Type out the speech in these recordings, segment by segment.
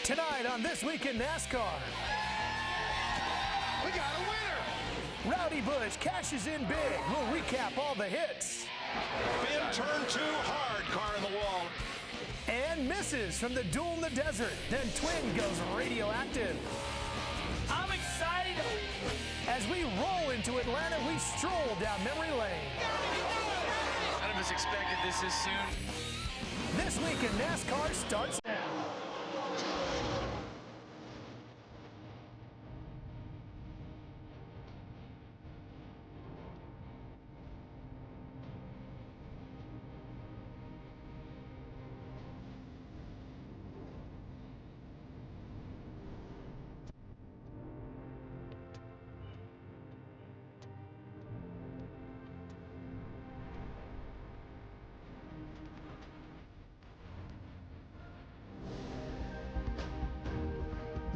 Tonight on This Week in NASCAR. We got a winner! Rowdy Bush cashes in big. We'll recap all the hits. Finn turned too hard, car in the wall. And misses from the duel in the desert. Then Twin goes radioactive. I'm excited. As we roll into Atlanta, we stroll down memory lane. None of us expected this soon. This Week in NASCAR starts now.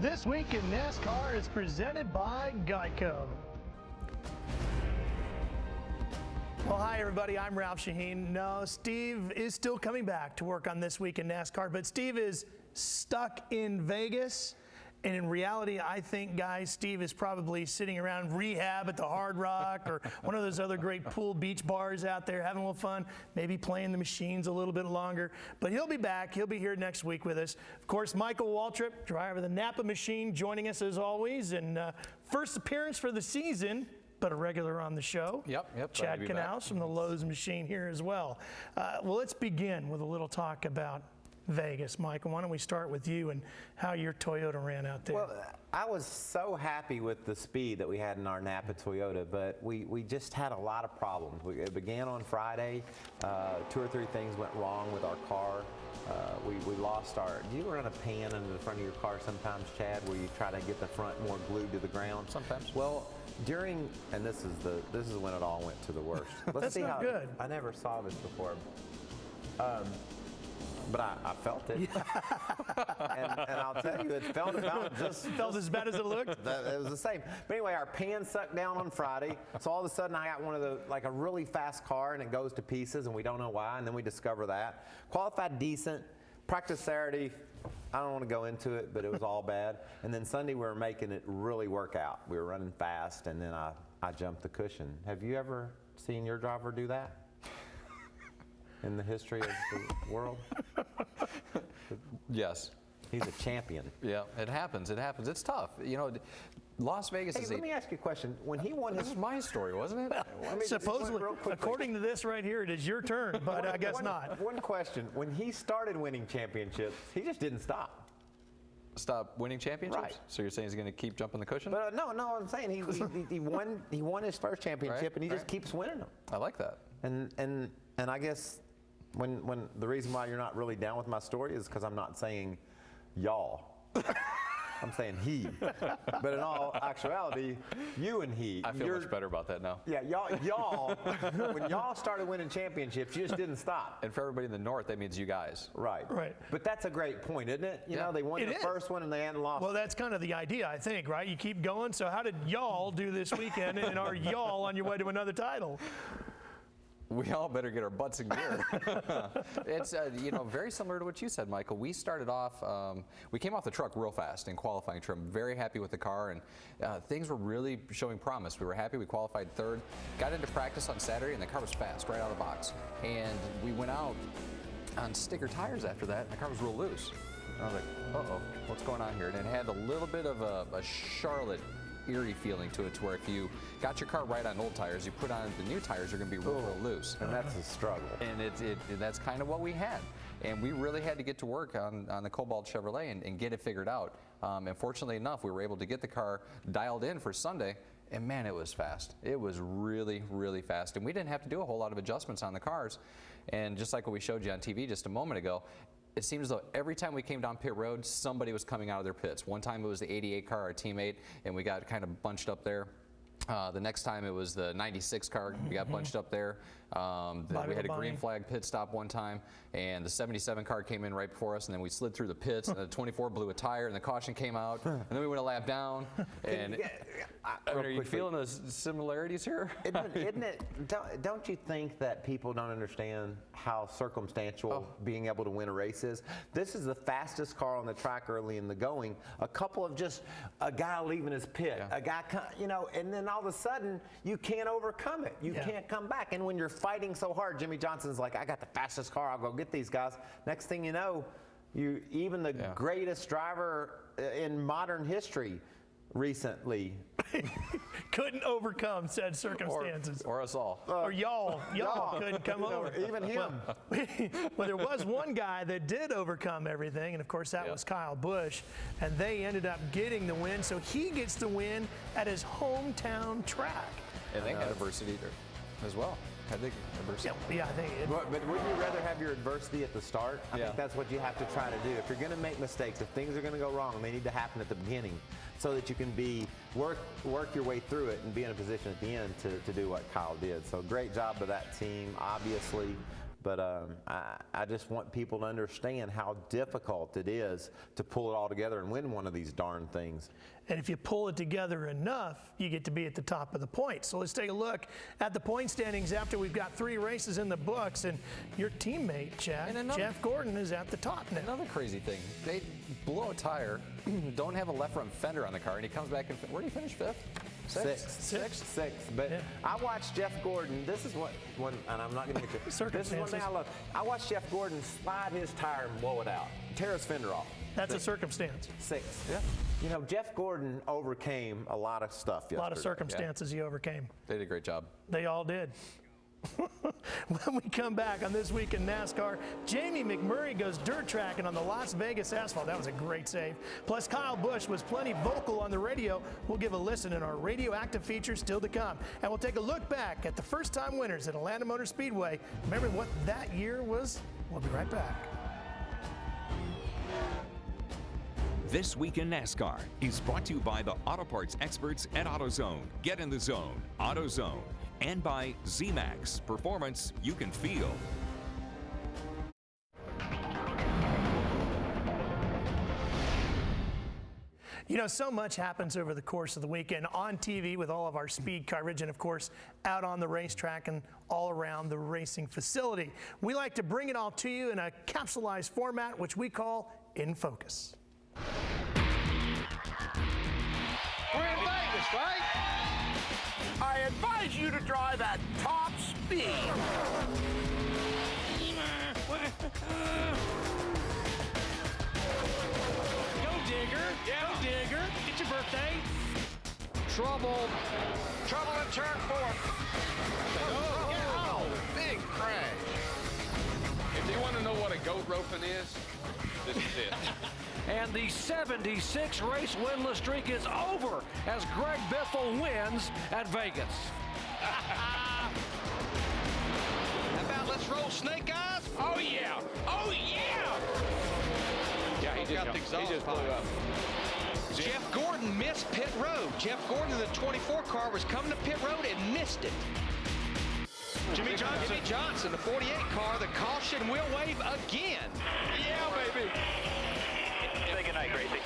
This Week in NASCAR is presented by Geico. Well, hi, everybody. I'm Ralph Shaheen. No, Steve is still coming back to work on This Week in NASCAR, but Steve is stuck in Vegas. And in reality, I think, guys, Steve is probably sitting around rehab at the Hard Rock or one of those other great pool beach bars out there having a little fun, maybe playing the machines a little bit longer. But he'll be back. He'll be here next week with us. Of course, Michael Waltrip, driver of the Napa machine, joining us as always. And first appearance for the season, but a regular on the show. Yep. Chad Canals from the Lowe's machine here as well. Well, let's begin with a little talk about Vegas. Michael, why don't we start with you and how your Toyota ran out there? Well, I was so happy with the speed that we had in our Napa Toyota, but we just had a lot of problems. It began on Friday. 2 or 3 things went wrong with our car. We lost our, do you run a pan into the front of your car sometimes, Chad, where you try to get the front more glued to the ground? Sometimes. Well, and this is when it all went to the worst. Let's That's see not how good. I never saw this before. But I felt it. and I'll tell you, it felt about just... Felt as bad as it looked? It was the same. But anyway, our pan sucked down on Friday. So all of a sudden I got one of a really fast car and it goes to pieces and we don't know why. And then we discover that. Qualified decent. Practice Saturday, I don't want to go into it, but it was all bad. And then Sunday we were making it really work out. We were running fast and then I jumped the cushion. Have you ever seen your driver do that? In the history of the world? Yes. He's a champion. Yeah, it happens. It's tough. You know, Las Vegas is let me ask you a question. When he won This was my story, wasn't it? Supposedly, according to this right here, it is your turn, but I guess not. One question. When he started winning championships, he just didn't stop. Stop winning championships? Right. So you're saying he's going to keep jumping the cushion? But no, I'm saying he won his first championship, and he just keeps winning them. I like that. And I guess when the reason why you're not really down with my story is because I'm not saying y'all. I'm saying he. But in all actuality, you and he. I feel much better about that now. Yeah, y'all. When y'all started winning championships, you just didn't stop. And for everybody in the north, that means you guys. Right. But that's a great point, isn't it? You know, they won the first one and they hadn't lost. Well, that's kind of the idea, I think, right? You keep going. So how did y'all do this weekend, and are y'all on your way to another title? We all better get our butts in gear. It's very similar to what you said, Michael. We started off, we came off the truck real fast in qualifying trim. Very happy with the car, and things were really showing promise. We were happy. We qualified 3rd. Got into practice on Saturday, and the car was fast right out of the box. And we went out on sticker tires after that, and the car was real loose. And I was like, uh-oh, what's going on here? And it had a little bit of a Charlotte eerie feeling to it, to where if you got your car right on old tires, you put on the new tires, you're going to be real loose. And that's a struggle. And that's kind of what we had. And we really had to get to work on the Cobalt Chevrolet and get it figured out. And fortunately enough, we were able to get the car dialed in for Sunday. And man, it was fast. It was really, really fast. And we didn't have to do a whole lot of adjustments on the cars. And just like what we showed you on TV just a moment ago, it seemed as though every time we came down pit road, somebody was coming out of their pits. One time it was the 88 car, our teammate, and we got kind of bunched up there. The next time it was the 96 car. We got bunched up there. Then we had a green flag pit stop one time, and the 77 car came in right before us, and then we slid through the pits, and the 24 blew a tire, and the caution came out, and then we went a lap down. And are you feeling the similarities here? Isn't it? Don't you think that people don't understand how circumstantial being able to win a race is? This is the fastest car on the track early in the going. A couple of just a guy leaving his pit, a guy, and then all of a sudden you can't overcome it. You can't come back. And when you're fighting so hard, Jimmy Johnson's like, I got the fastest car. I'll go get these guys. Next thing you know, even the greatest driver in modern history recently couldn't overcome said circumstances. Or us all. Or y'all couldn't come over. Even him. Well, there was one guy that did overcome everything, and of course that was Kyle Busch, and they ended up getting the win, so he gets the win at his hometown track. And they had adversity there as well. I think adversity. Yeah, I think it. But wouldn't you rather have your adversity at the start? I think that's what you have to try to do. If you're going to make mistakes, if things are going to go wrong, they need to happen at the beginning, so that you can work your way through it and be in a position at the end to do what Kyle did. So great job of that team, obviously. But I just want people to understand how difficult it is to pull it all together and win one of these darn things. And if you pull it together enough, you get to be at the top of the points. So let's take a look at the point standings after we've got 3 races in the books. And your teammate, Chad, Jeff Gordon, is at the top now. Another crazy thing. They blow a tire, don't have a left front fender on the car, and he comes back and where did he finish? 5th? Sixth. But I watched Jeff Gordon. This is and I'm not going to get you. This is one thing I love. I watched Jeff Gordon slide his tire and blow it out, tear his fender off. That's a circumstance. 6th. Yeah. Jeff Gordon overcame a lot of stuff yesterday. A lot of circumstances he overcame. They did a great job. They all did. When we come back on This Week in NASCAR, Jamie McMurray goes dirt tracking on the Las Vegas asphalt. That was a great save. Plus, Kyle Busch was plenty vocal on the radio. We'll give a listen in our Radioactive feature still to come. And we'll take a look back at the first-time winners at Atlanta Motor Speedway. Remember what that year was? We'll be right back. This Week in NASCAR is brought to you by the auto parts experts at AutoZone. Get in the zone, AutoZone. And by Z-Max, performance you can feel. So much happens over the course of the weekend on TV with all of our speed coverage and, of course, out on the racetrack and all around the racing facility. We like to bring it all to you in a capsulized format, which we call In Focus. We're in Vegas, right? I advise you to drive at top speed. Go, Digger. Go, Digger. It's your birthday. Trouble in turn 4. Oh, big crash. If you want to know what a goat roping is, this is it. And the 76 race winless streak is over as Greg Biffle wins at Vegas. How about let's roll snake eyes? Oh yeah! Oh yeah! Yeah, he just blew up. Jeff Gordon missed pit road. Jeff Gordon in the 24 car was coming to pit road and missed it. Jimmy Johnson, the 48 car, the caution will wave again. Yeah, baby. Say goodnight, Gracie.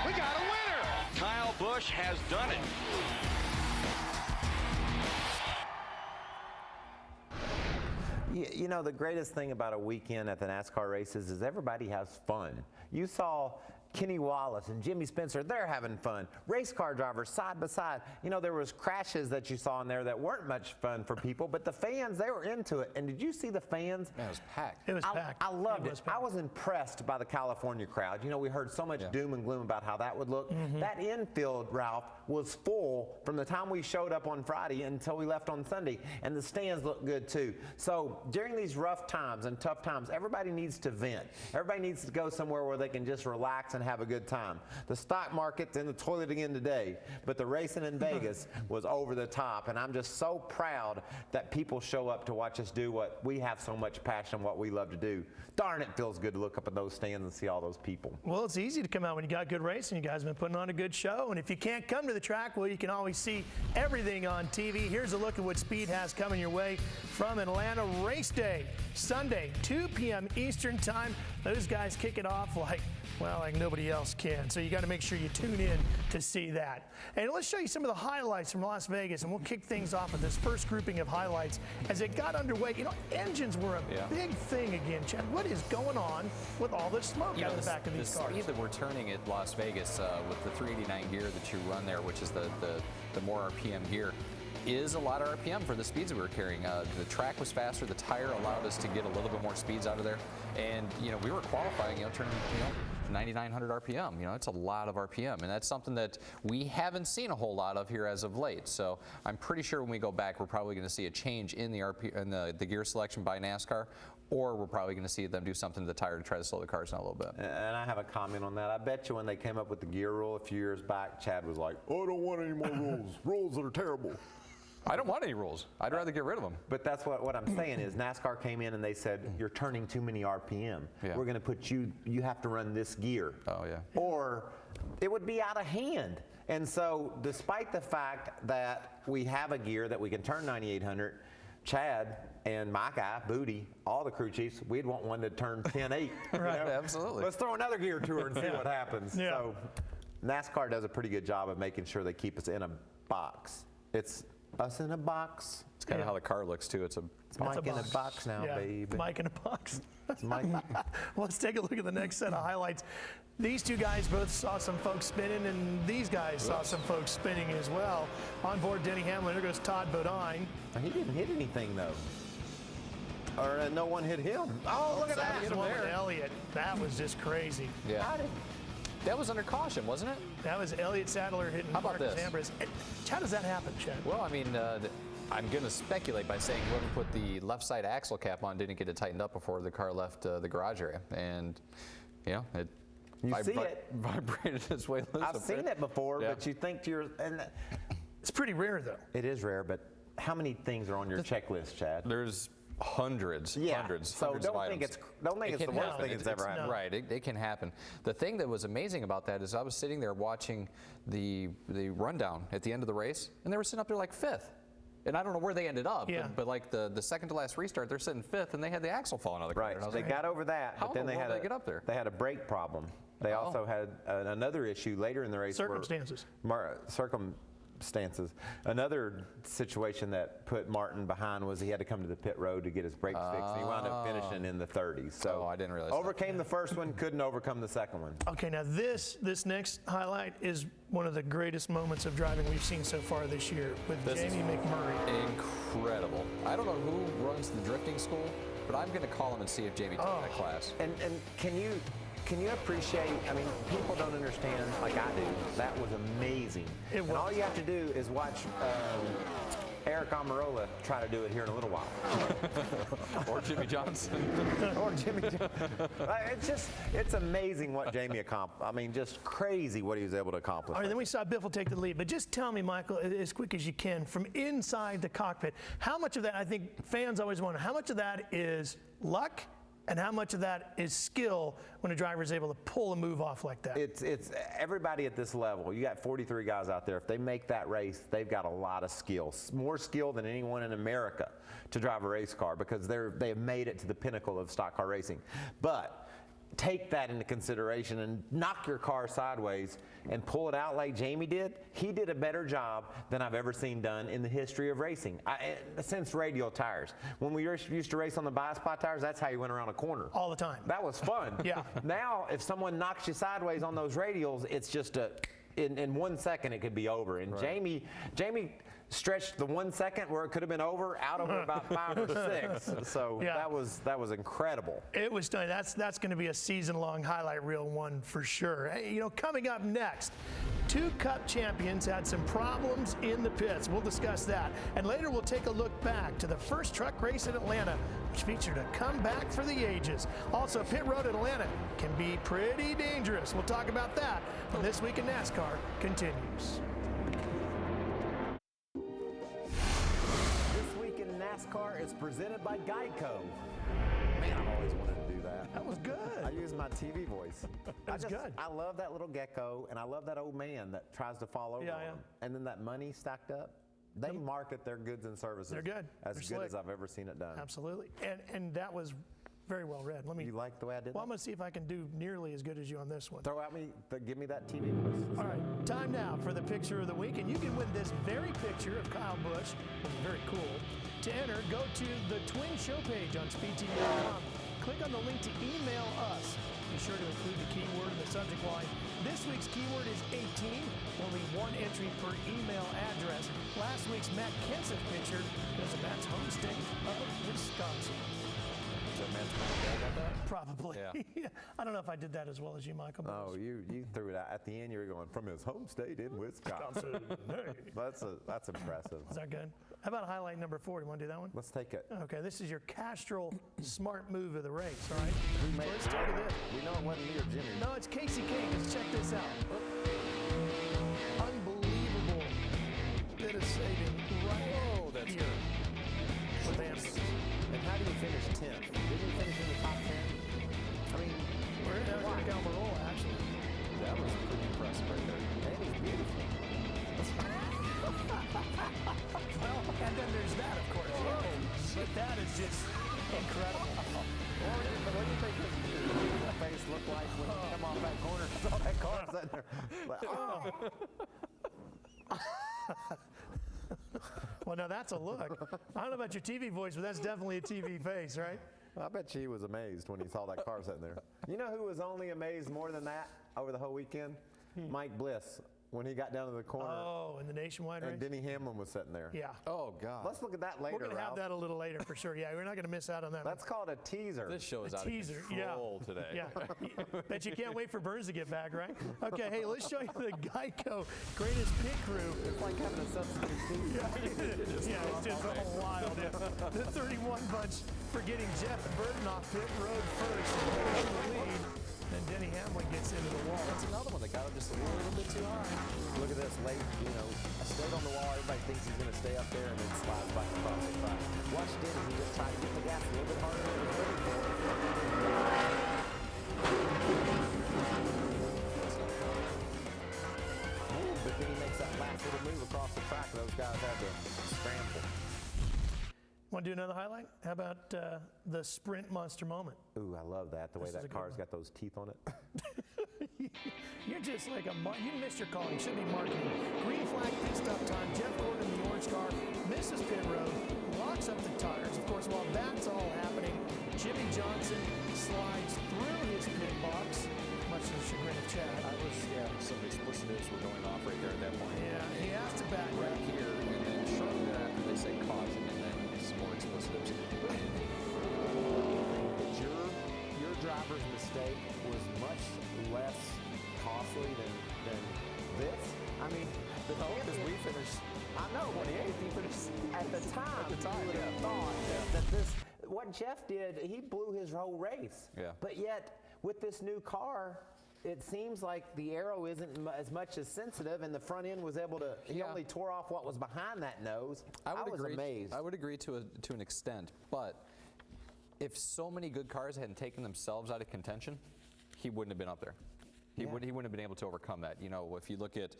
We got a winner. Kyle Busch has done it. The greatest thing about a weekend at the NASCAR races is everybody has fun. You saw Kenny Wallace and Jimmy Spencer, they're having fun. Race car drivers side by side. There was crashes that you saw in there that weren't much fun for people, but the fans, they were into it. And did you see the fans? Man, it was packed. It was packed. I loved it. I was impressed by the California crowd. We heard so much doom and gloom about how that would look. That infield, Ralph, was full from the time we showed up on Friday until we left on Sunday, and the stands looked good too. So during these rough times and tough times, everybody needs to vent. Everybody needs to go somewhere where they can just relax and and have a good time. The stock market's in the toilet again today, but the racing in Vegas was over the top, and I'm just so proud that people show up to watch us do what we have so much passion, what we love to do. Darn, it feels good to look up at those stands and see all those people. Well, it's easy to come out when you got good racing. You guys have been putting on a good show. And if you can't come to the track, well, you can always see everything on TV. Here's a look at what Speed has coming your way from Atlanta. Race day, Sunday, 2 p.m. Eastern time. Those guys kick it off like nobody else can. So you got to make sure you tune in to see that. And let's show you some of the highlights from Las Vegas, and we'll kick things off with this first grouping of highlights. As it got underway, engines were a big thing again, Chad. What is going on with all this smoke out of the back of these cars? The speed that we're turning at Las Vegas with the 389 gear that you run there, which is the more RPM gear, is a lot of RPM for the speeds that we were carrying. The track was faster. The tire allowed us to get a little bit more speeds out of there. And, we were qualifying, turning, 9,900 RPM. It's a lot of RPM. And that's something that we haven't seen a whole lot of here as of late. So I'm pretty sure when we go back, we're probably going to see a change in the gear selection by NASCAR, or we're probably going to see them do something to the tire to try to slow the cars down a little bit. And I have a comment on that. I bet you when they came up with the gear rule a few years back, Chad was like, oh, I don't want any more rules. Rules are terrible. I don't want any rules. I'd rather get rid of them. But that's what I'm saying is NASCAR came in and they said, you're turning too many RPM. Yeah. We're going to put you have to run this gear. Oh, yeah. Or it would be out of hand. And so despite the fact that we have a gear that we can turn 9,800, Chad and my guy, Booty, all the crew chiefs, we'd want one to turn 10.8. Right, absolutely. Let's throw another gear to her and see what happens. Yeah. So NASCAR does a pretty good job of making sure they keep us in a box. It's us in a box. It's kind of how the car looks, too. It's Mike in a box now, baby. Mike in a box. It's Mike. Well, let's take a look at the next set of highlights. These two guys both saw some folks spinning, and these guys saw some folks spinning as well. On board Denny Hamlin, there goes Todd Bodine. He didn't hit anything, though. Or no one hit him. Oh, look at that. That one with Elliott. That was just crazy. Yeah. That was under caution, wasn't it? That was Elliott Sadler hitting How about Marcus this? Ambrose. How does that happen, Chad? Well, I mean, I'm going to speculate by saying whoever put the left side axle cap on didn't get it tightened up before the car left the garage area. And, it vibrated its way loose. I've seen it before, Yeah. but you think to your... It's pretty rare, though. It is rare, but how many things are on your checklist, Chad? There's hundreds So of don't items. think it's the can worst happen. thing that's ever happened. Right, it can happen. The thing that was amazing about that is I was sitting there watching the rundown at the end of the race, and they were sitting up there like fifth. And I don't know where they ended up, but like the second to last restart, they're sitting fifth, and they had the axle falling out of the car. Right, And I was they like, got over that, How but then in the they world had did they get up there? They had a brake problem. They also had another issue later in the race. Circumstances. Circumstances. Another situation that put Martin behind was he had to come to the pit road to get his brakes fixed. And he wound up finishing in the 30s. So I didn't realize overcame the first one, couldn't overcome the second one. Okay, now this next highlight is one of the greatest moments of driving we've seen so far this year with Jamie McMurray. Incredible. I don't know who runs the drifting school, but I'm going to call him and see if Jamie took that class. And can you appreciate, I mean, people don't understand like I do. That was amazing. And all you have to do is watch Eric Amarola try to do it here in a little while. Or Jimmy Johnson. Or Jimmy Johnson. It's amazing what Jamie accomplished. I mean, just crazy what he was able to accomplish. All right, then we saw Biffle take the lead. But just tell me, Michael, as quick as you can, from inside the cockpit, how much of that, I think fans always wonder, how much of that is luck and how much of that is skill when a driver is able to pull a move off like that? It's everybody at this level. You got 43 guys out there. If they make that race, they've got a lot of skill, more skill than anyone in America to drive a race car because they've made it to the pinnacle of stock car racing. But take that into consideration and knock your car sideways and pull it out like Jamie did. He did a better job than I've ever seen done in the history of racing. Since radial tires. When we used to race on the bispot tires, that's how you went around a corner. All the time. That was fun. Yeah. Now, if someone knocks you sideways on those radials, it's just in 1 second it could be over. And Jamie stretched the 1 second where it could have been over out over about 5 or 6. So Yeah. that was incredible. It was stunning. That's going to be a season-long highlight reel one for sure. Hey, coming up next, 2 Cup champions had some problems in the pits. We'll discuss that. And later we'll take a look back to the first truck race in Atlanta, which featured a comeback for the ages. Also, pit road in Atlanta can be pretty dangerous. We'll talk about that when This Week in NASCAR continues. This Week in NASCAR is presented by Geico. Man, I've always wanted to do that. That was good. I use my TV voice. That's good. I love that little gecko, and I love that old man that tries to fall over Yeah, on yeah. him. And then that money stacked up. They market their goods and services. They're good. As They're good slick. as I've ever seen it done. Absolutely. And that was very well read. You like the way I did Well, I'm that? going to see if I can do nearly as good as you on this one. Give me that TV voice. All right, time now for the picture of the week, and you can win this very picture of Kyle Busch, which is very cool. To enter, go to the Twin Show page on speedtv.com. Click on the link to email us. Be sure to include the keyword in the subject line. This week's keyword is 18. Only 1 entry per email address. Last week's Matt Kenseth picture goes to Matt's home state of Wisconsin. Probably. Yeah. I don't know if I did that as well as you, Michael. but Oh, you threw it out. At the end, you were going, from his home state in Wisconsin. That's impressive. Is that good? How about highlight number 4? Do you want to do that one? Let's take it. Okay, this is your Castrol smart move of the race, all right? Who made Let's start with this. We know it wasn't me or Jimmy. No, it's Casey Kane. Let's check this out. Unbelievable bit of saving right here. With Anderson. And how do you finish 10th? Didn't you finish in the top 10? I mean, We're in Almirola, actually. That was pretty impressive right there. and he's beautiful. Well, and then there's that, of course. But that is just incredible. But what do you think his face looked like when he come off that corner? Saw that car sitting there. Like, oh. Well, now that's a look. I don't know about your TV voice, but that's definitely a TV face, right? I bet she was amazed when he saw that car sitting there. You know who was only amazed more than that over the whole weekend? Mike Bliss, when he got down to the corner Oh, in the nationwide race? and Denny Hamlin was sitting there. Yeah. Oh, God. Let's look at that later, We're going to have Ralph. that a little later for sure. Yeah, we're not going to miss out on that. That's called a teaser. This show is A out teaser, of control today. Yeah. Bet you can't wait for Burns to get back, right? Okay, hey, let's show you the Geico greatest pit crew. It's like having a substitute team. Yeah, it's just all wild. Yeah. The 31 bunch for getting Jeff Burton off pit road first. In the lead. Then Denny Hamlin gets into the wall. That's another one that got him just a little bit too high. Look at this late, I stayed on the wall. Everybody thinks he's going to stay up there and then slides back across the track. Watch Denny. He just tried to get the gas a little bit harder than he was ready for. But then he makes that last little move across the track, and those guys had to scramble. Want to do another highlight? How about the sprint monster moment? Ooh, I love that. The way This is a that good car's one. got those teeth on it. You're just like you missed your call. You should be marketing. Green flag pit stop time. Jeff Gordon, the orange car, misses pit road, locks up the tires. Of course, while that's all happening, Jimmy Johnson slides through his pit box, much to the chagrin of Chad. Some explicitives were going off right there at that point. Yeah, he has to back Right up. here, and then shortly thereafter they say caution, and then some more explicitives. But your driver's mistake was much less costly than this. I mean, Because we finished. I know, 28th, he finished at the time. At the time, you would have yeah. thought that this, what Jeff did, he blew his whole race. Yeah. But yet, with this new car, it seems like the aero isn't as much as sensitive, and the front end was able to. He Yeah. only tore off what was behind that nose. I was agree. amazed. I would agree to an extent, but if so many good cars hadn't taken themselves out of contention, he wouldn't have been up there. He wouldn't have been able to overcome that. If you look at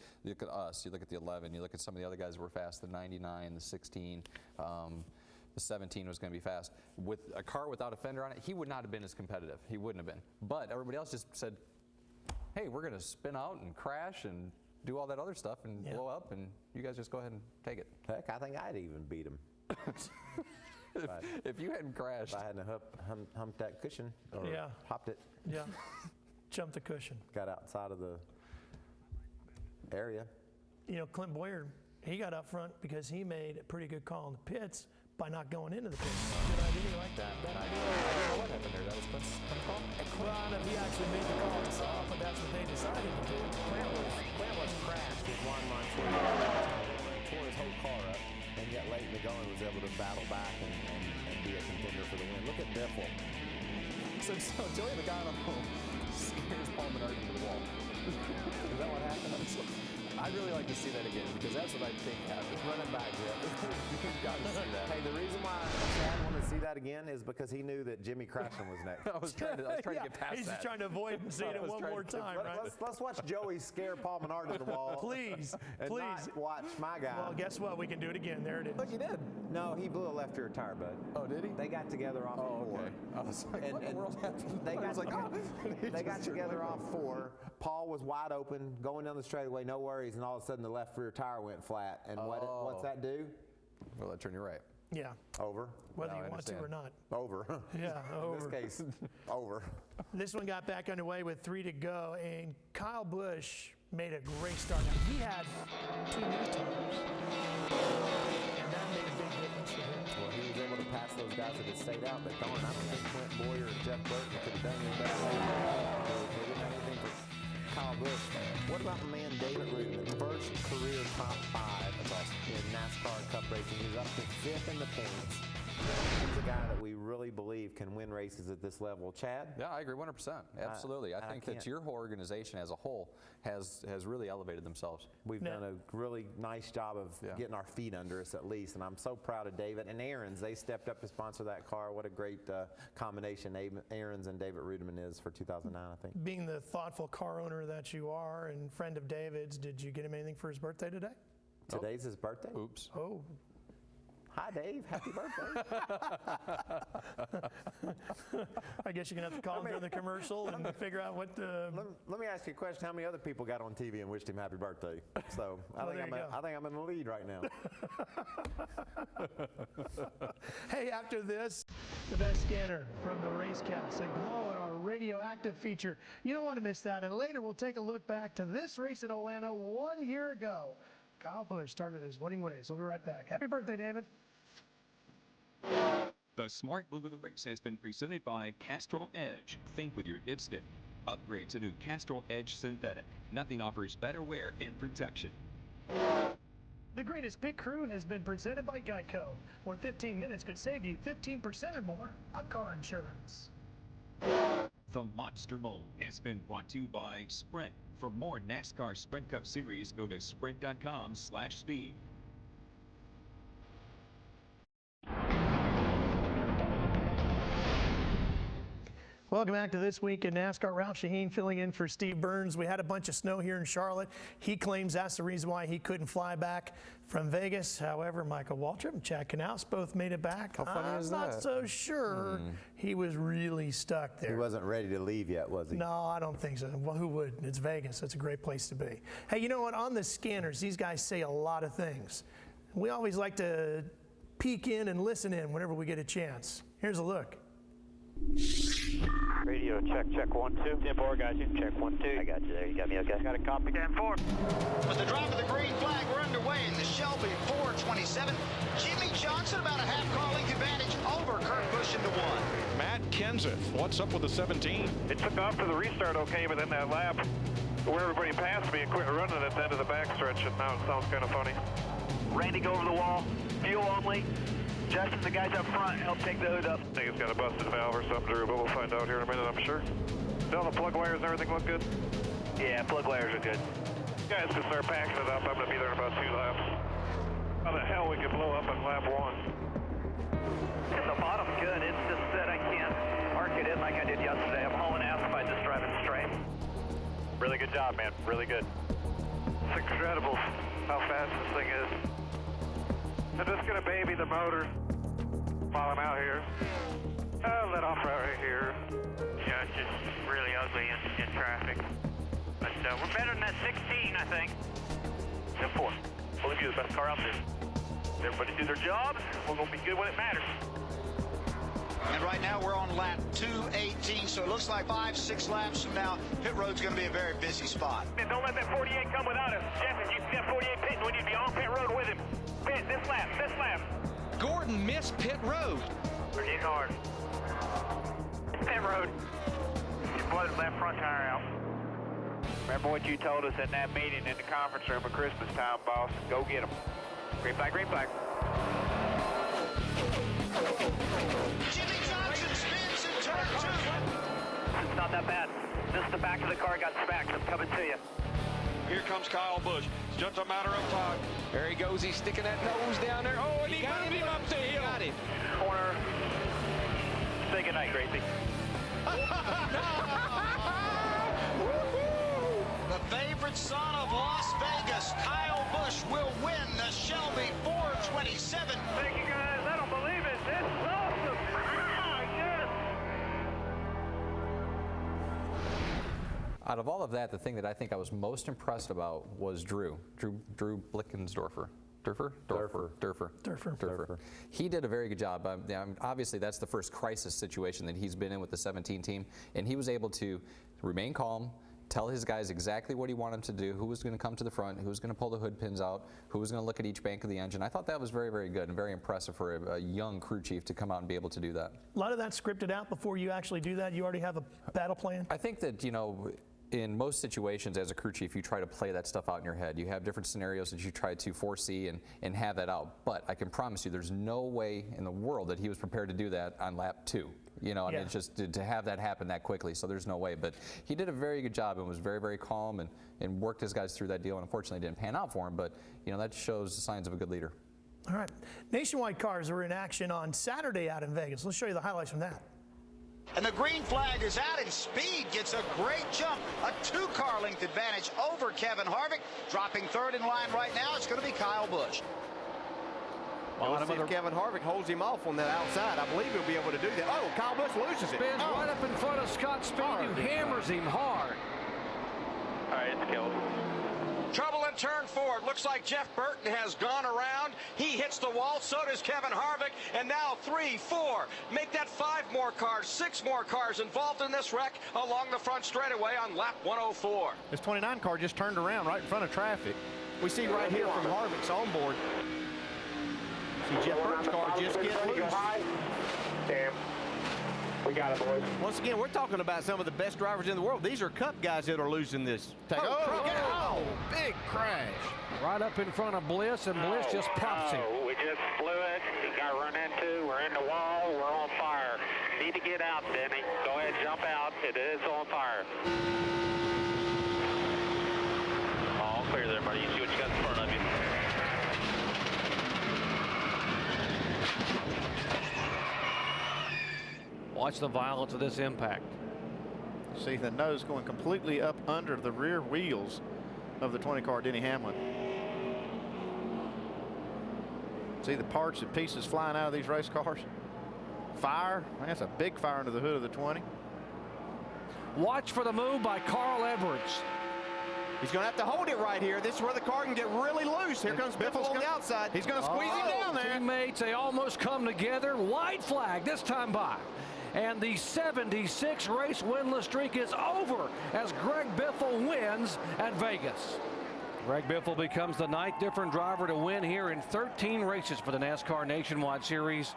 us, you look at the 11, you look at some of the other guys that were fast, the 99, the 16, the 17 was going to be fast. With a car without a fender on it, he would not have been as competitive. He wouldn't have been. But everybody else just said, hey, we're going to spin out and crash and do all that other stuff and blow up, and you guys just go ahead and take it. Heck, I think I'd even beat him. If you hadn't crashed. If I hadn't humped that cushion or Yeah. hopped it, Yeah, jump the cushion. got outside of the area. Clint Boyer He got up front because he made a pretty good call in the pits by not going into the pits. Good idea, you like that idea? I don't know what happened there. That was Clint's call? Well, I don't know if he actually made the call himself, but that's what they decided to do. Plant was crashed with Juan Montoya. Tore his whole car up, and yet late in the going was able to battle back and be a contender for the win. Look at Biffle. So Joey, the guy on the phone, scares Paul Menard into the wall. Is that what happened? I'd really like to see that again because that's what I think happened. Run it back, Jeff. You've got to see that. Hey, the reason why Chad wanted to see that again is because he knew that Jimmy Crasham was next. I was trying to get past He's that. just trying to avoid seeing it one more time, right? Let's watch Joey scare Paul Menard to the wall. Please, and please. not watch my guy. Well, guess what? We can do it again. There it is. Look, he did. No, he blew a left rear tire, bud. Oh, did he? They got together off of 4. Okay. I was like, what in the world happened? They got, like, oh. they got together off 4. Paul was wide open, going down the straightaway, no worries, and all of a sudden the left rear tire went flat. And what's that do? Well, that turn you right. Yeah. Over. Whether No, I you want to or understand. not. Over. Yeah, over. In this case, over. This one got back underway with 3 to go, and Kyle Busch made a great start. Now, he had 2 new tires, and that made a big difference for him. Well, he was able to pass those guys that had stayed out, but darn, I don't think Clint Boyer and Jeff Burton could have done any better. They didn't have anything for Kyle Busch. What about my man David Rudiman? First career top 5 in NASCAR Cup racing. He's up to 5th in the points. He's a guy that we really believe can win races at this level. Chad? Yeah, I agree 100%. Absolutely. I think that your whole organization as a whole has really elevated themselves. We've done a really nice job of getting our feet under us at least, and I'm so proud of David. And Aaron's, they stepped up to sponsor that car. What a great combination Aaron's and David Rudiman is for 2009, I think. Being the thoughtful car owner that you are and friend of David's, did you get him anything for his birthday today? Today's his birthday? Oops. Oh. Hi, Dave. Happy birthday. I guess you're going to have to call him during the commercial and figure out what Let me ask you a question. How many other people got on TV and wished him happy birthday? So I think I'm in the lead right now. Hey, after this, the best scanner from the racecast, a glow in our radioactive feature. You don't want to miss that. And later, we'll take a look back to this race in Atlanta 1 year ago. Kyle Busch started his winning ways. We'll be right back. Happy birthday, David. The Smart Blue Race has been presented by Castrol Edge. Think with your dipstick. Upgrade to new Castrol Edge Synthetic. Nothing offers better wear and protection. The greatest pit crew has been presented by Geico, where 15 minutes could save you 15% or more on car insurance. The Monster Mold has been brought to you by Sprint. For more NASCAR Sprint Cup Series, go to sprint.com/speed. Welcome back to This Week in NASCAR. Ralph Shaheen filling in for Steve Burns. We had a bunch of snow here in Charlotte. He claims that's the reason why he couldn't fly back from Vegas. However, Michael Waltrip and Chad Knaus both made it back. How funny is that? I'm not so sure. He was really stuck there. He wasn't ready to leave yet, was he? No, I don't think so. Well, who would? It's Vegas. It's a great place to be. Hey, you know what? On the scanners, these guys say a lot of things. We always like to peek in and listen in whenever we get a chance. Here's a look. Radio, check 1, 2. 10-4, got you. Check 1, 2. I got you there. You got me okay? Got a copy. 10-4. With the drop of the green flag, we're underway in the Shelby 427. Jimmy Johnson about a half car length advantage over Kurt Busch into 1. Matt Kenseth, what's up with the 17? It took off for the restart okay, but then that lap where everybody passed me and quit running at the end of the backstretch, and now it sounds kind of funny. Randy, go over the wall. Fuel only. Justin, the guys up front, help take the hood up. I think it's got a busted valve or something, Drew, but we'll find out here in a minute, I'm sure. All the plug wires and everything look good? Yeah, plug wires are good. You guys can start packing it up. I'm going to be there in about 2 laps. How the hell we could blow up in lap 1? At the bottom, good. It's just that I can't arc it in like I did yesterday. I'm hauling ass by just driving straight. Really good job, man. Really good. It's incredible how fast this thing is. I'm just going to baby the motor while I'm out here. Let off right here. Yeah, it's just really ugly in traffic. But we're better than that 16, I think. 10-4. We'll be the best car out there. Everybody do their jobs. We're going to be good when it matters. And right now we're on lap 218, so it looks like 5-6 laps from now, pit road's going to be a very busy spot. And don't let that 48 come without us. Jeff, if you see that 48 pitting, we need to be on pit road with him. Pit, this lap, this lap. Gordon missed pit road. We're getting hard. Pit road. You blew the left front tire out. Remember what you told us in that meeting in the conference room at Christmas time, boss. Go get them. Green flag, green flag. Jimmy Johnson spins in turn 2. It's not that bad. Just the back of the car got smacked. I'm coming to you. Here comes Kyle Busch. It's just a matter of time. There he goes. He's sticking that nose down there. Oh, and he moved him up the hill. Got him. Corner. Say goodnight, Gracie. The favorite son of Las Vegas, Kyle Busch, will win the Shelby 427. Thank you, guys. I don't believe it. This is awesome. Yes. Out of all of that, the thing that I think I was most impressed about was Drew Blickensdorfer. Durfer. He did a very good job. Obviously, that's the first crisis situation that he's been in with the 17 team, and he was able to remain calm, tell his guys exactly what he wanted them to do, who was going to come to the front, who was going to pull the hood pins out, who was going to look at each bank of the engine. I thought that was very, very good and very impressive for a young crew chief to come out and be able to do that. A lot of that scripted out before you actually do that. You already have a battle plan? I think that, in most situations as a crew chief, you try to play that stuff out in your head. You have different scenarios that you try to foresee and have that out. But I can promise you there's no way in the world that he was prepared to do that on lap 2. I mean, it's just to have that happen that quickly, so there's no way. But he did a very good job and was very, very calm and worked his guys through that deal. And unfortunately, it didn't pan out for him, but that shows the signs of a good leader. All right. Nationwide cars were in action on Saturday out in Vegas. Let's show you the highlights from that. And the green flag is out, and Speed gets a great jump, a 2-car length advantage over Kevin Harvick. Dropping third in line right now, it's going to be Kyle Busch. Well, see if Kevin Harvick holds him off on that outside. I believe he'll be able to do that. Oh, Kyle Busch loses it. Spins right up in front of Scott Speed, who hammers him hard. All right, it's killed. Trouble in turn 4. It looks like Jeff Burton has gone around. He hits the wall. So does Kevin Harvick. And now 3, 4. Make that 5 more cars, 6 more cars involved in this wreck along the front straightaway on lap 104. This 29 car just turned around right in front of traffic. We see right here from Harvick's onboard. See Jeff Burton's car just get loose. Damn. We got it, boys. Once again, we're talking about some of the best drivers in the world. These are Cup guys that are losing this. Big crash. Right up in front of Bliss, and Bliss just pops him. We just blew it. He got run into. We're in the wall. We're on fire. Need to get out, Denny. Go ahead, jump out. It is on fire. All clear there, buddy. You see what you got in front of you. Watch the violence of this impact. See the nose going completely up under the rear wheels of the 20 car Denny Hamlin. See the parts and pieces flying out of these race cars. Fire, that's a big fire under the hood of the 20. Watch for the move by Carl Edwards. He's going to have to hold it right here. This is where the car can get really loose. Here comes Biffle on the outside. He's going to squeeze him down there. Teammates, they almost come together. White flag this time by. And the 76 race winless streak is over as Greg Biffle wins at Vegas. Greg Biffle becomes the 9th different driver to win here in 13 races for the NASCAR Nationwide Series.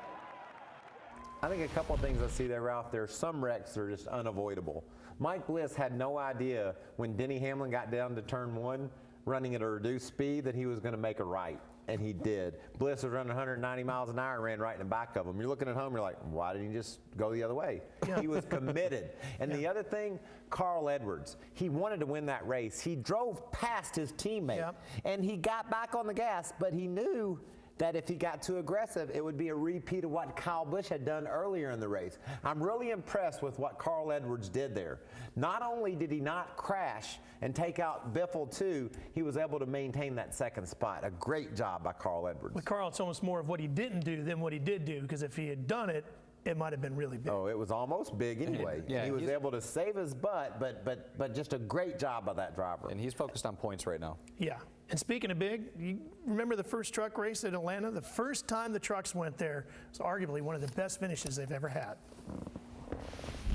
I think a couple of things I see there, Ralph. There are some wrecks that are just unavoidable. Mike Bliss had no idea when Denny Hamlin got down to turn 1, running at a reduced speed, that he was going to make a right. And he did. Bliss was running 190 miles an hour and ran right in the back of him. You're looking at home, you're like, why didn't he just go the other way? He was committed. And the other thing, Carl Edwards, he wanted to win that race. He drove past his teammate, and he got back on the gas, but he knew that if he got too aggressive, it would be a repeat of what Kyle Busch had done earlier in the race. I'm really impressed with what Carl Edwards did there. Not only did he not crash and take out Biffle too, he was able to maintain that second spot. A great job by Carl Edwards. With Carl, it's almost more of what he didn't do than what he did do, because if he had done it, it might have been really big. Oh, it was almost big anyway. Yeah, he was able to save his butt, but just a great job by that driver. And he's focused on points right now. Yeah. And speaking of big, you remember the first truck race at Atlanta? The first time the trucks went there was arguably one of the best finishes they've ever had.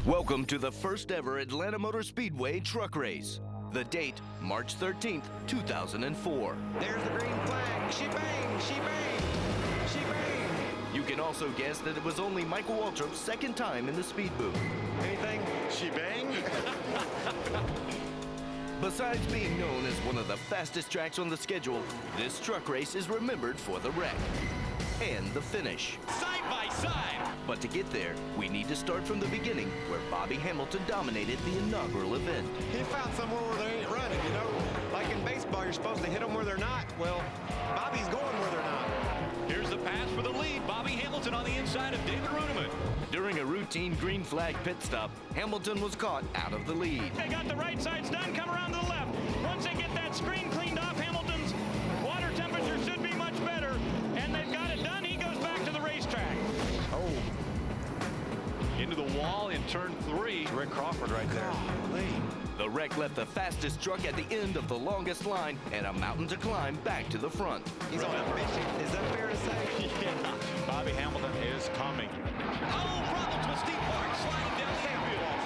Welcome to the first ever Atlanta Motor Speedway truck race. The date, March 13th, 2004. There's the green flag. She bang, she bang, she bang. You can also guess that it was only Michael Waltrip's second time in the speed booth. Anything? She bang? Besides being known as one of the fastest tracks on the schedule, this truck race is remembered for the wreck and the finish. Side by side. But to get there, we need to start from the beginning, where Bobby Hamilton dominated the inaugural event. He found somewhere where they ain't running, you know? Like in baseball, you're supposed to hit them where they're not. Well, Bobby's going where they're not. Here's the pass for the lead. Bobby Hamilton on the inside of David Runeman. During a routine green flag pit stop, Hamilton was caught out of the lead. They got the right sides done. Come around to the left. Once they get that screen cleaned off, Hamilton's water temperature should be much better. And they've got it done. He goes back to the racetrack. Oh. Into the wall in turn 3. Rick Crawford right there. Golly. The wreck left the fastest truck at the end of the longest line and a mountain to climb back to the front. He's on a mission. Is that fair to say? Yeah. Bobby Hamilton is coming. Oh, problems with Steve Park sliding down the airfield.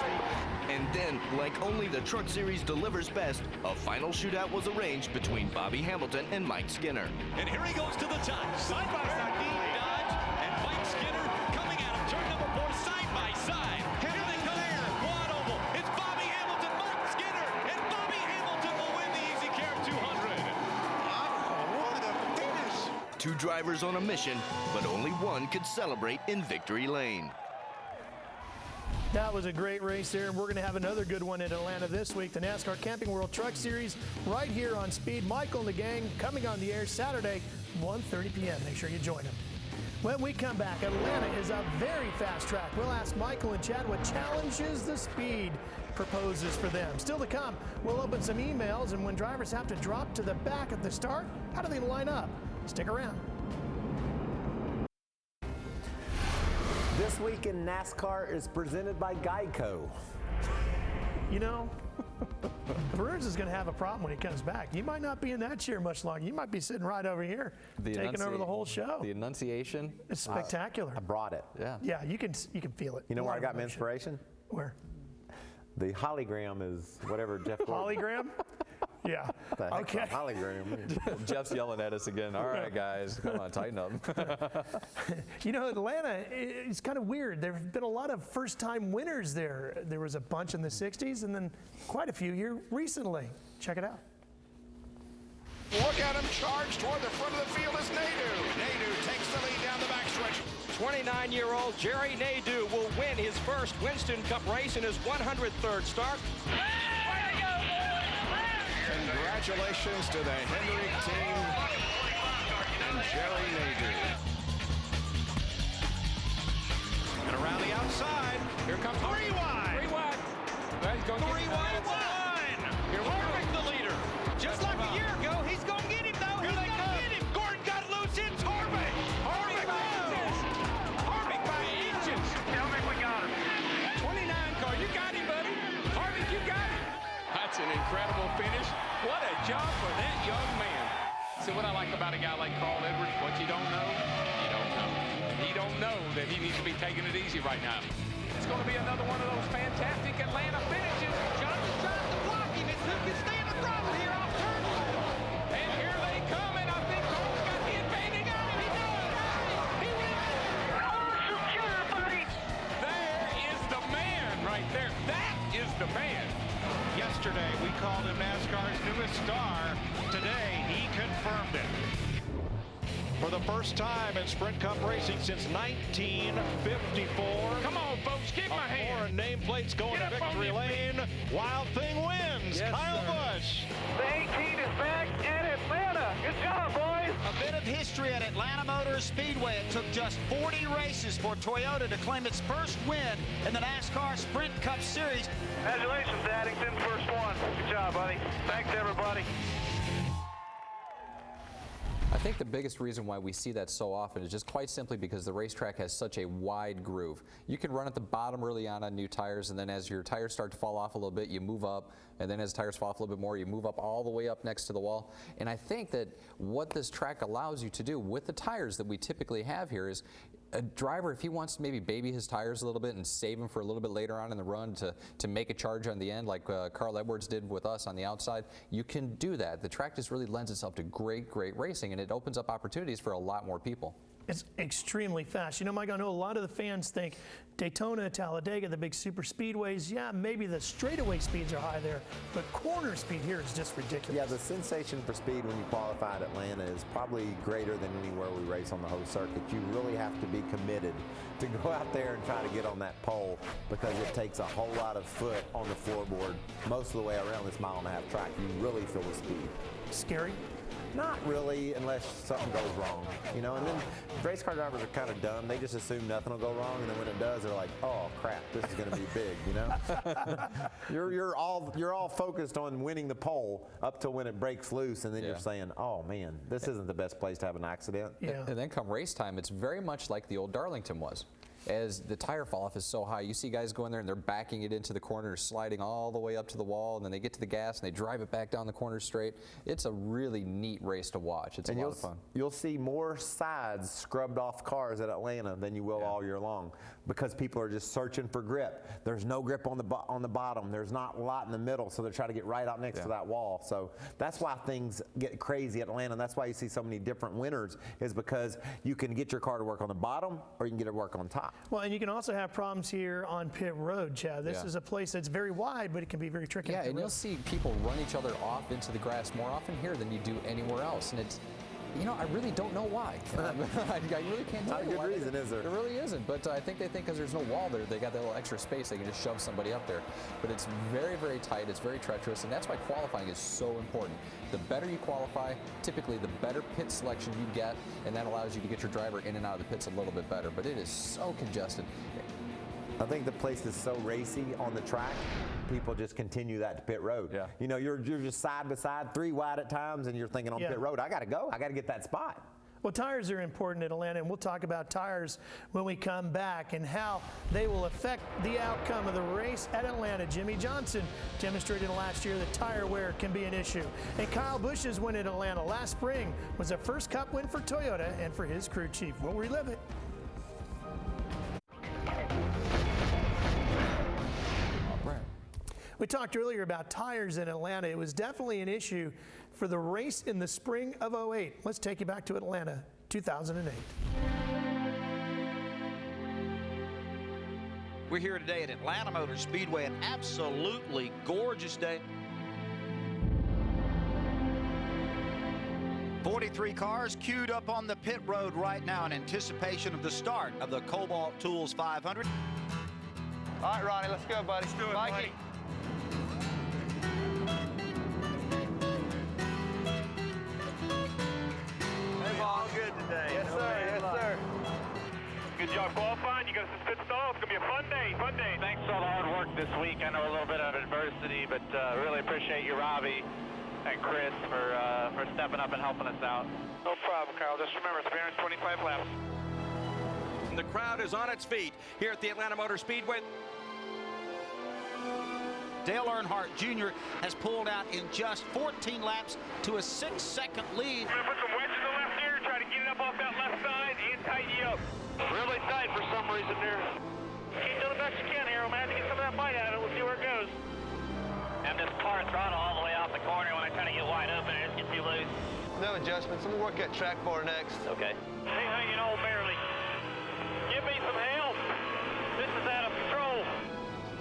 And then, like only the Truck Series delivers best, a final shootout was arranged between Bobby Hamilton and Mike Skinner. And here he goes to the top. Side by side. Dodge and Mike Skinner coming out of turn number 4 side by side. Here they come. Quad oval. It's Bobby Hamilton, Mike Skinner, and Bobby Hamilton will win the Easy Care 200. What a finish. Two drivers on a mission, but only one could celebrate in victory lane. That was a great race there, and we're going to have another good one in Atlanta this week. The NASCAR Camping World Truck Series right here on Speed. Michael and the gang coming on the air Saturday, 1:30 p.m. Make sure you join them. When we come back, Atlanta is a very fast track. We'll ask Michael and Chad what challenges the speed proposes for them. Still to come, we'll open some emails, and when drivers have to drop to the back at the start, how do they line up? Stick around. This week in NASCAR is presented by Geico. You know, Burns is going to have a problem when he comes back. You might not be in that chair much longer. You might be sitting right over here, taking over the whole show. The enunciation. It's spectacular. I brought it. Yeah. Yeah, you can feel it. You know where I got my inspiration? Where? The hologram is whatever Jeff Gordon. Hologram? Yeah. Okay. Hologram. Jeff's yelling at us again. All right, guys, come on, tighten up. You know, Atlanta is kind of weird. There have been a lot of first-time winners there. There was a bunch in the 60s and then quite a few here recently. Check it out. Look at him charge toward the front of the field is Nadeau. Nadeau takes the lead down the backstretch. 29-year-old Jerry Nadeau will win his first Winston Cup race in his 103rd start. Congratulations to the Hendrick team and Jerry Nadeau. And around the outside, here comes 3 wide. 3 wide. 3 wide line. Here Harvick, the leader. Just like a year ago, he's going to get him, though. Here they come. Gordon got loose. It's Harvick. Harvick by inches. Harvick by inches. Tell me we got him. 29 car. You got him, buddy. Harvick, you got him. That's an incredible finish. What a job for that young man. See, what I like about a guy like Carl Edwards, what you don't know, you don't know. He don't know that he needs to be taking it easy right now. It's going to be another one of those fantastic Atlanta finishes. Johnson's trying to block him. It's who can stay in the throttle here off turn 1. And here they come, and I think Cole's got the advantage. He does. He wins. Oh, secure, buddy. There is the man right there. That is the man. Yesterday, we called him NASCAR's newest star. Today, he confirmed it. For the first time in Sprint Cup racing since 1954. Come on, folks, give him a hand. More nameplates going to victory lane. Wild Thing wins. Yes, Kyle sir. Busch. The 18 is back in Atlanta. Good job, boys. A bit of history at Atlanta Motor Speedway. It took just 40 races for Toyota to claim its first win in the NASCAR Sprint Cup Series. Congratulations, Addington. First one. Good job, buddy. Thanks, everybody. I think the biggest reason why we see that so often is just quite simply because the racetrack has such a wide groove. You can run at the bottom early on new tires, and then as your tires start to fall off a little bit, you move up, and then as tires fall off a little bit more, you move up all the way up next to the wall. And I think that what this track allows you to do with the tires that we typically have here is a driver, if he wants to maybe baby his tires a little bit and save them for a little bit later on in the run to make a charge on the end like Carl Edwards did with us on the outside, you can do that. The track just really lends itself to great racing, and it opens up opportunities for a lot more people. It's extremely fast. You know, Mike, I know a lot of the fans think Daytona, Talladega, the big super speedways, yeah, maybe the straightaway speeds are high there, but corner speed here is just ridiculous. Yeah, the sensation for speed when you qualify at Atlanta is probably greater than anywhere we race on the whole circuit. You really have to be committed to go out there and try to get on that pole because it takes a whole lot of foot on the floorboard most of the way around this mile-and-a-half track. You really feel the speed. Scary? Not really, unless something goes wrong, you know. And then race car drivers are kind of dumb. They just assume nothing will go wrong, and then when it does, they're like, "Oh crap, this is going to be big," you know. you're all focused on winning the pole up till when it breaks loose, and then you're saying, "Oh man, this isn't the best place to have an accident." Yeah. And then come race time, it's very much like the old Darlington was. As the tire fall off is so high, you see guys go in there and they're backing it into the corner, sliding all the way up to the wall, and then they get to the gas and they drive it back down the corner straight. It's a really neat race to watch. It's a lot of fun. You'll see more sides scrubbed off cars at Atlanta than you will all year long because people are just searching for grip. There's no grip on the bottom. There's not a lot in the middle, so they're trying to get right out next to that wall. So that's why things get crazy at Atlanta. That's why you see so many different winners, is because you can get your car to work on the bottom or you can get it to work on top. Well, and you can also have problems here on pit road, Chad. This is a place that's very wide, but it can be very tricky. Yeah, and you'll see people run each other off into the grass more often here than you do anywhere else. And it's, you know, I really don't know why. I really can't tell you why. Not a good reason, is there? There really isn't, but I think they think because there's no wall there, they got that little extra space, they can just shove somebody up there. But it's very tight, it's very treacherous, and that's why qualifying is so important. The better you qualify, typically the better pit selection you get, and that allows you to get your driver in and out of the pits a little bit better. But it is so congested. I think the place is so racy on the track, people just continue that to pit road. Yeah. You know, you're just side by side, 3 wide at times, and you're thinking on pit road, I got to go. I got to get that spot. Well, tires are important at Atlanta, and we'll talk about tires when we come back and how they will affect the outcome of the race at Atlanta. Jimmy Johnson demonstrated last year that tire wear can be an issue. And Kyle Busch's win at Atlanta last spring was a first Cup win for Toyota and for his crew chief. We'll relive it. We talked earlier about tires in Atlanta. It was definitely an issue for the race in the spring of '08. Let's take you back to Atlanta, 2008. We're here today at Atlanta Motor Speedway, an absolutely gorgeous day. 43 cars queued up on the pit road right now in anticipation of the start of the Cobalt Tools 500. All right, Ronnie, let's go, buddy. Let's do it, Mikey. All good today. Yes, sir. Yes, sir. Good job qualifying. You got a suspended stall. It's going to be a fun day. Fun day. Thanks for all the hard work this week. I know a little bit of adversity, but really appreciate you, Robbie and Chris, for stepping up and helping us out. No problem, Carl. Just remember, it's 25 laps. And the crowd is on its feet here at the Atlanta Motor Speedway. Dale Earnhardt Jr. has pulled out in just 14 laps to a 6-second lead. We're going to put some wedges in the left here, try to get it up off that left side and tighten you up. Really tight for some reason there. Keep doing the best you can here. I'm going to have to get some of that bite out of it. We'll see where it goes. I'm just car throttle all the way off the corner. When I try to get wide open, it just gets too loose. No adjustments. I'm going to work that track bar next. Okay. Hey, hanging on barely. Give me some help. This is out of control.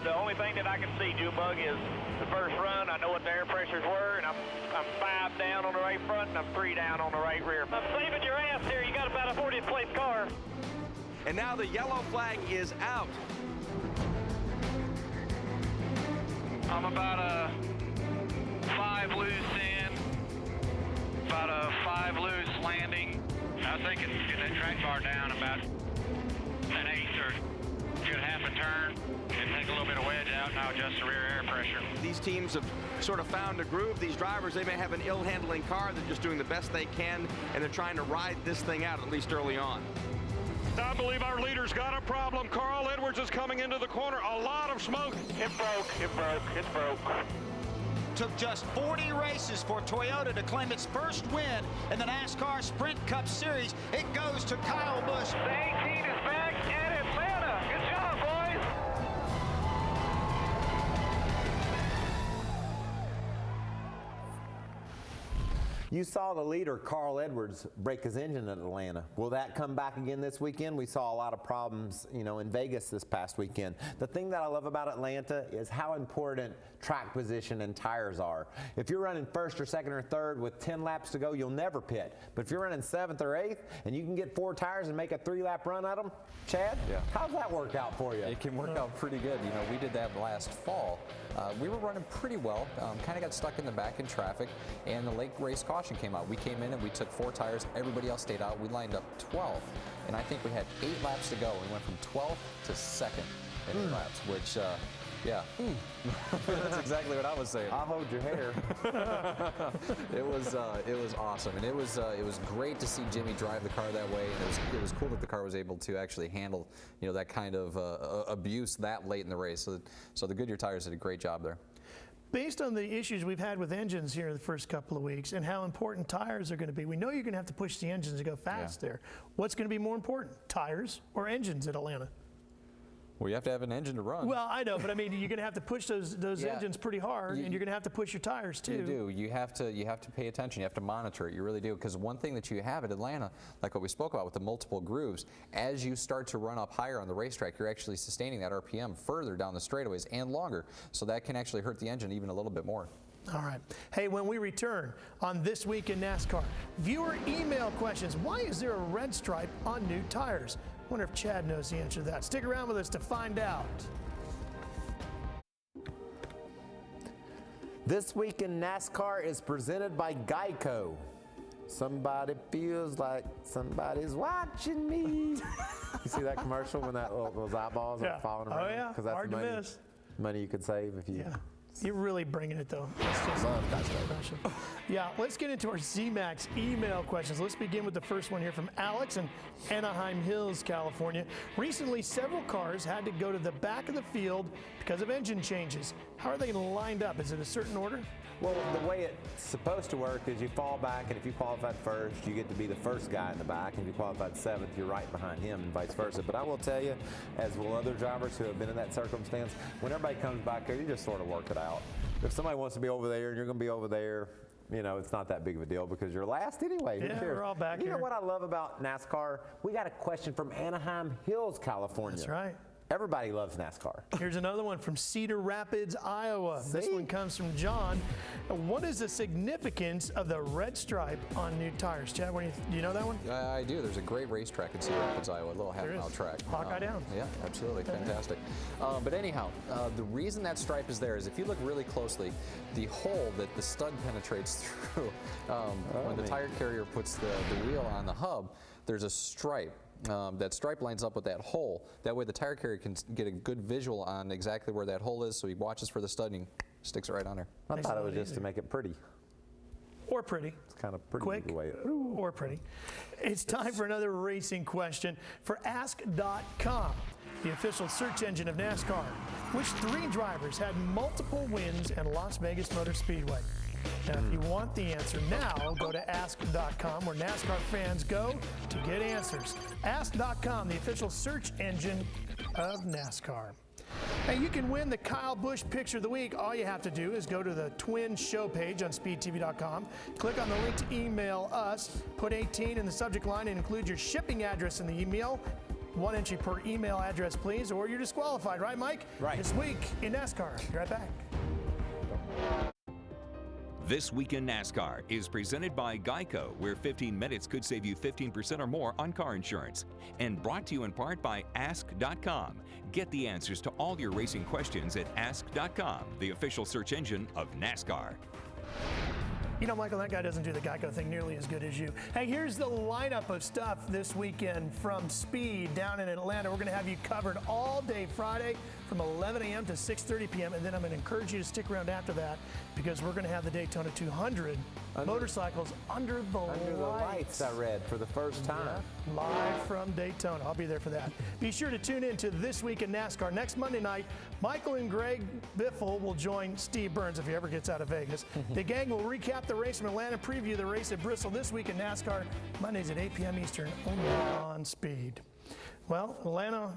The only thing that I can see, Junebug, is the first run. I know what the air pressures were, and I'm 5 down on the right front, and I'm 3 down on the right rear. I'm saving your ass here. You got about a 40th place car. And now the yellow flag is out. I'm about a 5 loose in, about a 5 loose landing. I think it's getting that track bar down about an 1/8 or should happen. turn and take a little bit of wedge out, and I'll adjust the rear air pressure. These teams have sort of found a groove. These drivers, they may have an ill-handling car. They're just doing the best they can, and they're trying to ride this thing out, at least early on. I believe our leader's got a problem. Carl Edwards is coming into the corner. A lot of smoke. It broke. Took just 40 races for Toyota to claim its first win in the NASCAR Sprint Cup Series. It goes to Kyle Busch. The 18 is back at Atlanta. Good job, boys. You saw the leader, Carl Edwards, break his engine at Atlanta. Will that come back again this weekend? We saw a lot of problems, in Vegas this past weekend. The thing that I love about Atlanta is how important track position and tires are. If you're running first or second or third with 10 laps to go, you'll never pit. But if you're running 7th or 8th and you can get 4 tires and make a 3-lap run at them, Chad, how's that work out for you? It can work out pretty good. We did that last fall. We were running pretty well, kind of got stuck in the back in traffic, and the late race caution came out. We came in and we took 4 tires. Everybody else stayed out. We lined up 12th, and I think we had 8 laps to go. We went from 12th to 2nd in 8 laps, which, that's exactly what I was saying. I'll hold your hair. It was awesome, and it was great to see Jimmy drive the car that way. And it was cool that the car was able to actually handle that kind of abuse that late in the race. So the Goodyear tires did a great job there. Based on the issues we've had with engines here in the first couple of weeks and how important tires are going to be, we know you're going to have to push the engines to go fast there. What's going to be more important, tires or engines at Atlanta? Well, you have to have an engine to run. Well, I know, but I mean, you're going to have to push those engines pretty hard, and you're going to have to push your tires too. You do. You have to pay attention. You have to monitor it. You really do. Because one thing that you have at Atlanta, like what we spoke about with the multiple grooves, as you start to run up higher on the racetrack, you're actually sustaining that RPM further down the straightaways and longer. So that can actually hurt the engine even a little bit more. All right. Hey, when we return on This Week in NASCAR, viewer email questions. Why is there a red stripe on new tires? I wonder if Chad knows the answer to that. Stick around with us to find out. This Week in NASCAR is presented by Geico. Somebody feels like somebody's watching me. You see that commercial when those eyeballs are falling around? Oh, yeah. Because that's hard to miss. Money you could save if you... Yeah. You're really bringing it, though. Yeah, let's get into our ZMAX email questions. Let's begin with the first one here from Alex in Anaheim Hills, California. Recently, several cars had to go to the back of the field because of engine changes. How are they lined up? Is it a certain order? Well, the way it's supposed to work is you fall back, and if you qualified first, you get to be the first guy in the back. And if you qualified 7th, you're right behind him, and vice versa. But I will tell you, as will other drivers who have been in that circumstance, when everybody comes back there, you just sort of work it out. If somebody wants to be over there and you're going to be over there, it's not that big of a deal because you're last anyway. Yeah, we're all back here. You know what I love about NASCAR? We got a question from Anaheim Hills, California. That's right. Everybody loves NASCAR. Here's another one from Cedar Rapids, Iowa. This one comes from John. What is the significance of the red stripe on new tires? Chad, do you know that one? I do. There's a great racetrack in Cedar Rapids, Iowa, a little half-mile track. Hawkeye Downs. Yeah, absolutely. Fantastic. But anyhow, the reason that stripe is there is if you look really closely, the hole that the stud penetrates through when the tire carrier puts the wheel on the hub, there's a stripe. That stripe lines up with that hole. That way the tire carrier can get a good visual on exactly where that hole is, so he watches for the stud and sticks it right on there. I thought it was just to make it pretty. Or pretty. It's kind of pretty. Quick or pretty. It's time for another racing question for Ask.com, the official search engine of NASCAR. Which 3 drivers had multiple wins in Las Vegas Motor Speedway? Now, if you want the answer now, go to Ask.com, where NASCAR fans go to get answers. Ask.com, the official search engine of NASCAR. Hey, you can win the Kyle Busch Picture of the Week. All you have to do is go to the Twin Show page on speedtv.com, click on the link to email us, put 18 in the subject line, and include your shipping address in the email. 1 entry per email address, please, or you're disqualified. Right, Mike? Right. This week in NASCAR. Be right back. This Week in NASCAR is presented by Geico, where 15 minutes could save you 15% or more on car insurance. And brought to you in part by Ask.com. Get the answers to all your racing questions at Ask.com, the official search engine of NASCAR. You know, Michael, that guy doesn't do the Geico thing nearly as good as you. Hey, here's the lineup of stuff this weekend from Speed down in Atlanta. We're going to have you covered all day Friday from 11 a.m. to 6:30 p.m. And then I'm going to encourage you to stick around after that because we're going to have the Daytona 200 motorcycles under the lights. I read for the first time. Yeah, live from Daytona. I'll be there for that. Be sure to tune in to This Week in NASCAR. Next Monday night, Michael and Greg Biffle will join Steve Burns if he ever gets out of Vegas. The gang will recap the race from Atlanta, preview the race at Bristol This Week in NASCAR, Mondays at 8 p.m. Eastern, only on Speed. Well, Atlanta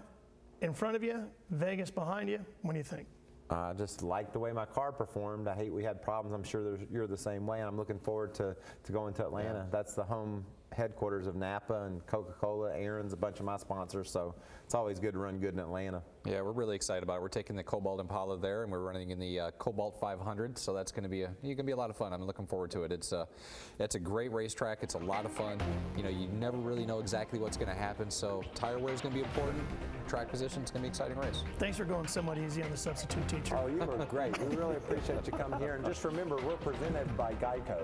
in front of you, Vegas behind you. What do you think? I just like the way my car performed. I hate we had problems. I'm sure you're the same way. And I'm looking forward to going to Atlanta. Yeah. That's the home headquarters of Napa and Coca-Cola. Aaron's a bunch of my sponsors, so it's always good to run good in Atlanta. Yeah, we're really excited about it. We're taking the Cobalt Impala there, and we're running in the Cobalt 500, so that's going to be a lot of fun. I'm looking forward to it. It's a great racetrack. It's a lot of fun. You know, you never really know exactly what's going to happen, so tire wear is going to be important. Track position, it's going to be an exciting race. Thanks for going somewhat easy on the substitute teacher. Oh, you were great. We really appreciate you coming here. And just remember, we're presented by Geico.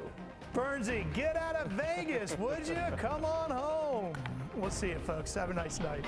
Burnsy, get out of Vegas, would you? Come on home. We'll see you, folks. Have a nice night.